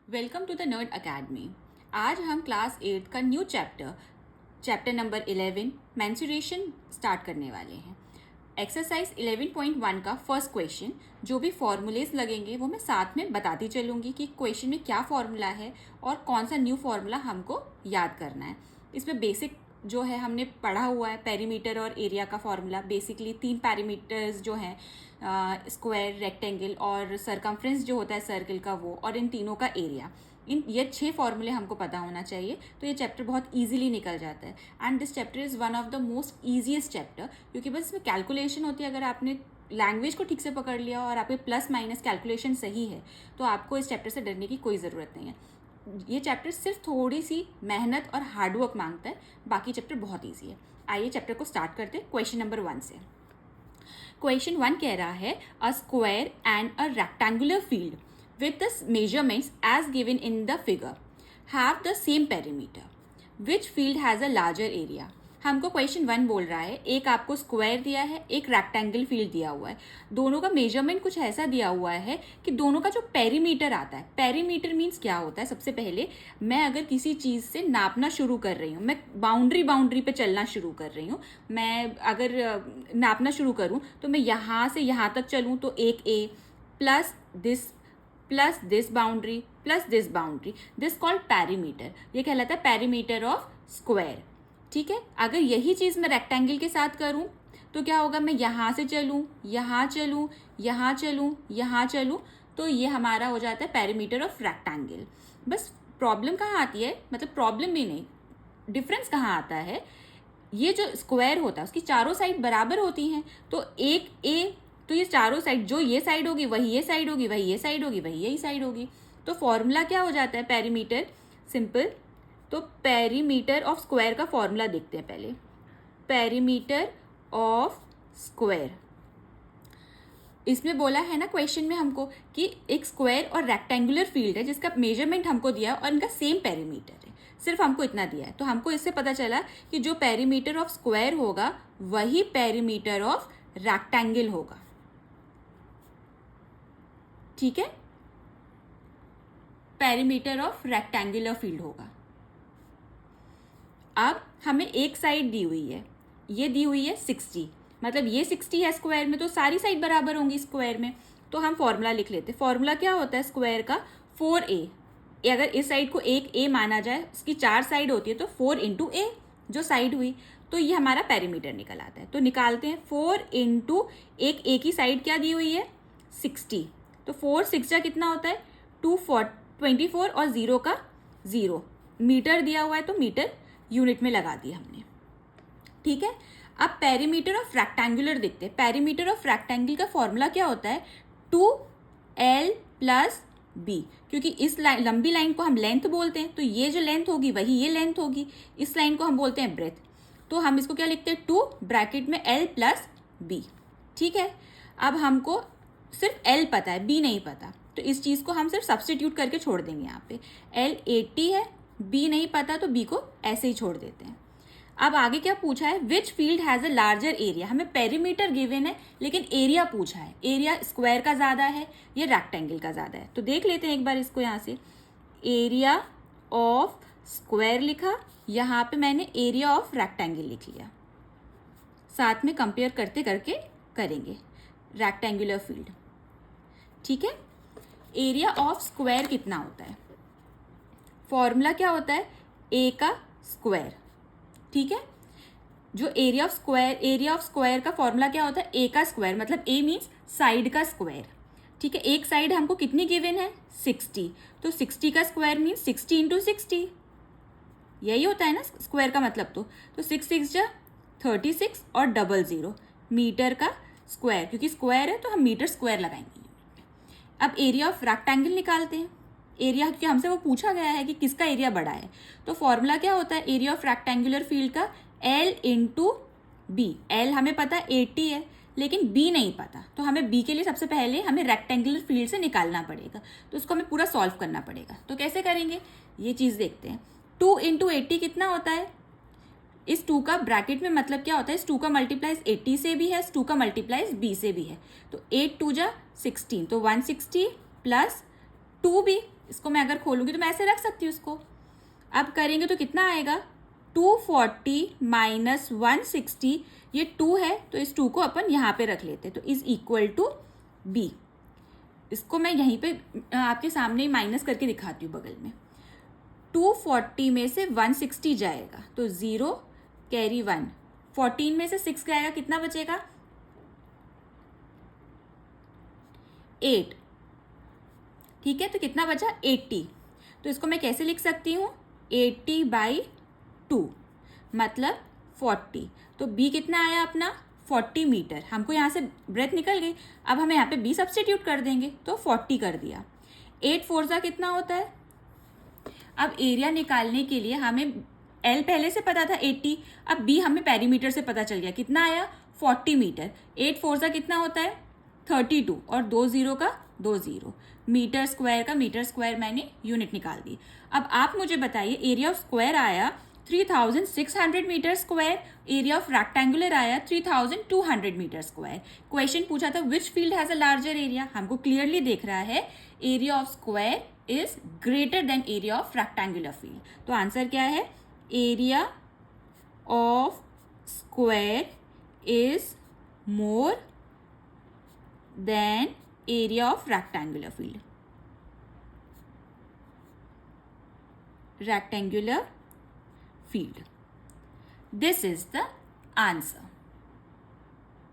Welcome to the nerd academy. आज हम class 8 का new chapter number 11 menstruation start करने वाले हैं। एक्सरसाइज 11.1 का फर्स्ट क्वेश्चन, जो भी फॉर्मूलेस लगेंगे वो मैं साथ में बताती चलूँगी कि क्वेश्चन में क्या फॉर्मूला है और कौन सा न्यू फॉर्मूला हमको याद करना है। इसमें बेसिक जो है हमने पढ़ा हुआ है, पेरीमीटर और एरिया का फॉर्मूला। बेसिकली 3 पैरीमीटर्स जो हैं, स्क्वायर, रेक्टेंगल और सरकमफ्रेंस जो होता है सर्कल का वो, और इन तीनों का एरिया। ये 6 फॉर्मूले हमको पता होना चाहिए, तो ये चैप्टर बहुत इजीली निकल जाता है। And this chapter is one of the most easiest chapter, क्योंकि बस इसमें कैलकुलेशन होती है। अगर आपने लैंग्वेज को ठीक से पकड़ लिया और आपके प्लस माइनस कैलकुलेशन सही है, तो आपको इस चैप्टर से डरने की कोई ज़रूरत नहीं है। ये चैप्टर सिर्फ थोड़ी सी मेहनत और हार्डवर्क मांगता है, बाकी चैप्टर बहुत ईजी है। आइए चैप्टर को स्टार्ट करते हैं क्वेश्चन नंबर 1 से। क्वेश्चन 1 कह रहा है, a square and a rectangular field with the measurements as given in the figure have the same perimeter. Which field has a larger area? हमको क्वेश्चन 1 बोल रहा है, एक आपको स्क्वायर दिया है, एक रेक्टेंगल फील्ड दिया हुआ है। दोनों का मेजरमेंट कुछ ऐसा दिया हुआ है कि दोनों का जो पेरीमीटर आता है, पेरीमीटर मीन्स क्या होता है? सबसे पहले मैं अगर किसी चीज़ से नापना शुरू कर रही हूँ, मैं बाउंड्री पे चलना शुरू कर रही हूँ, मैं अगर नापना शुरू करूँ तो मैं यहाँ से यहाँ तक चलूँ तो एक A plus this boundary plus this boundary, this called perimeter. ये कहलाता है पैरीमीटर ऑफ स्क्वायर। ठीक है, अगर यही चीज़ मैं रेक्टेंगल के साथ करूं तो क्या होगा? मैं यहाँ से चलूं, यहाँ चलूं, यहाँ चलूं, यहाँ चलूं, तो ये हमारा हो जाता है पैरीमीटर ऑफ रेक्टेंगल। बस प्रॉब्लम कहाँ आती है, मतलब प्रॉब्लम भी नहीं, डिफरेंस कहाँ आता है? ये जो स्क्वायर होता है उसकी चारों साइड बराबर होती हैं, तो एक ए, तो ये चारों साइड, जो ये साइड होगी वही ये साइड होगी, वही ये साइड होगी, वही यही साइड होगी। तो फॉर्मूला क्या हो जाता है? Perimeter, simple. तो पेरीमीटर ऑफ स्क्वायर का फॉर्मूला देखते हैं पहले। पेरीमीटर ऑफ स्क्वायर, इसमें बोला है ना क्वेश्चन में हमको कि एक स्क्वायर और रेक्टेंगुलर फील्ड है जिसका मेजरमेंट हमको दिया है और इनका सेम पेरीमीटर है, सिर्फ हमको इतना दिया है। तो हमको इससे पता चला कि जो पेरीमीटर ऑफ स्क्वायर होगा वही पेरीमीटर ऑफ रेक्टेंगल होगा। ठीक है, पेरीमीटर ऑफ रेक्टेंगुलर फील्ड होगा। अब हमें एक साइड दी हुई है, ये दी हुई है 60, मतलब ये 60 है स्क्वायर में, तो सारी साइड बराबर होंगी स्क्वायर में। तो हम फॉर्मूला लिख लेते हैं। फॉर्मूला क्या होता है स्क्वायर का? 4a। अगर इस साइड को एक a माना जाए, उसकी 4 साइड होती है, तो 4 इंटू ए जो साइड हुई, तो ये हमारा पेरीमीटर निकल आता है। तो निकालते हैं, 4 इंटू एक ए की साइड क्या दी हुई है? 60। तो 4 6 कितना होता है? 24 और 0 का 0। मीटर दिया हुआ है तो मीटर यूनिट में लगा दिया हमने। ठीक है, अब पेरीमीटर ऑफ रेक्टेंगुलर देखते हैं। पेरीमीटर ऑफ रेक्टेंगल का फॉर्मूला क्या होता है? 2l प्लस b, क्योंकि इस लंबी लाइन को हम लेंथ बोलते हैं, तो ये जो लेंथ होगी वही ये लेंथ होगी। इस लाइन को हम बोलते हैं ब्रेथ, तो हम इसको क्या लिखते हैं? 2 ब्रैकेट में l प्लस b। ठीक है, अब हमको सिर्फ l पता है, b नहीं पता, तो इस चीज़ को हम सिर्फ सब्सटीट्यूट करके छोड़ देंगे। यहाँ पे l 80 है, b नहीं पता, तो b को ऐसे ही छोड़ देते हैं। अब आगे क्या पूछा है? Which field has a larger area. हमें पेरीमीटर गिवन है लेकिन एरिया पूछा है। एरिया स्क्वायर का ज़्यादा है, ये रेक्टेंगल का ज़्यादा है। तो देख लेते हैं एक बार इसको। यहाँ से एरिया ऑफ स्क्वायर लिखा, यहाँ पे मैंने एरिया ऑफ रेक्टेंगल लिख लिया, साथ में कंपेयर करते करके करेंगे रेक्टेंगुलर फील्ड। ठीक है, एरिया ऑफ स्क्वायर कितना होता है? फॉर्मूला क्या होता है? ए का स्क्वायर। ठीक है, जो एरिया ऑफ स्क्वायर का फॉर्मूला क्या होता है? ए का स्क्वायर, मतलब ए मीन्स साइड का स्क्वायर। ठीक है, एक साइड हमको कितनी गिवन है? 60, तो 60 का स्क्वायर मीन्स 60 इंटू 60, यही होता है ना स्क्वायर का मतलब। तो 6 6 जा 36 और 00 मीटर का स्क्वायर, क्योंकि स्क्वायर है तो हम मीटर स्क्वायर लगाएंगे। अब एरिया ऑफ रेक्टेंगल निकालते हैं। एरिया, क्योंकि हमसे वो पूछा गया है कि किसका एरिया बड़ा है, तो फॉर्मूला क्या होता है एरिया ऑफ रेक्टेंगुलर फील्ड का? L इंटू बी। एल हमें पता 80 है लेकिन बी नहीं पता, तो हमें बी के लिए सबसे पहले हमें रेक्टेंगुलर फील्ड से निकालना पड़ेगा, तो उसको हमें पूरा सॉल्व करना पड़ेगा। तो कैसे करेंगे ये चीज़ देखते हैं। 2 इंटू 80 कितना होता है? इस 2 का ब्रैकेट में मतलब क्या होता है? इस 2 का मल्टीप्लाइज 80 से भी है, इस 2 का मल्टीप्लाइज b से भी है, तो 8 2 जा 16, तो 160 प्लस 2b, इसको मैं अगर खोलूँगी तो मैं ऐसे रख सकती हूँ इसको। अब करेंगे तो कितना आएगा, 240 माइनस 160, ये 2 है तो इस 2 को अपन यहाँ पे रख लेते हैं, तो इज इक्वल टू बी। इसको मैं यहीं पे आपके सामने ही माइनस करके दिखाती हूँ बगल में। 240 में से 160 जाएगा तो 0 कैरी 1, 14 में से 6 जाएगा, कितना बचेगा 8, ठीक है, तो कितना बचा 80। तो इसको मैं कैसे लिख सकती हूँ, 80/2 मतलब 40। तो बी कितना आया अपना 40 मीटर। हमको यहाँ से ब्रेथ निकल गई, अब हम यहाँ पे बी सब्स्टिट्यूट कर देंगे तो 40 कर दिया। 8 4 कितना होता है। अब एरिया निकालने के लिए हमें एल पहले से पता था 80, अब बी हमें पेरीमीटर से पता चल गया, कितना आया 40 मीटर। 8 4 कितना होता है 32 और 2 0 का 2 0, मीटर स्क्वायर का मीटर स्क्वायर मैंने यूनिट निकाल दी। अब आप मुझे बताइए एरिया ऑफ स्क्वायर आया 3600 metre square, area of rectangular आया 3200 मीटर स्क्वायर। क्वेश्चन पूछा था which field has a larger area, हमको क्लियरली देख रहा है area of square is greater than area of rectangular field. तो आंसर क्या है, area of square is more than area of rectangular field. Rectangular field. This is the answer.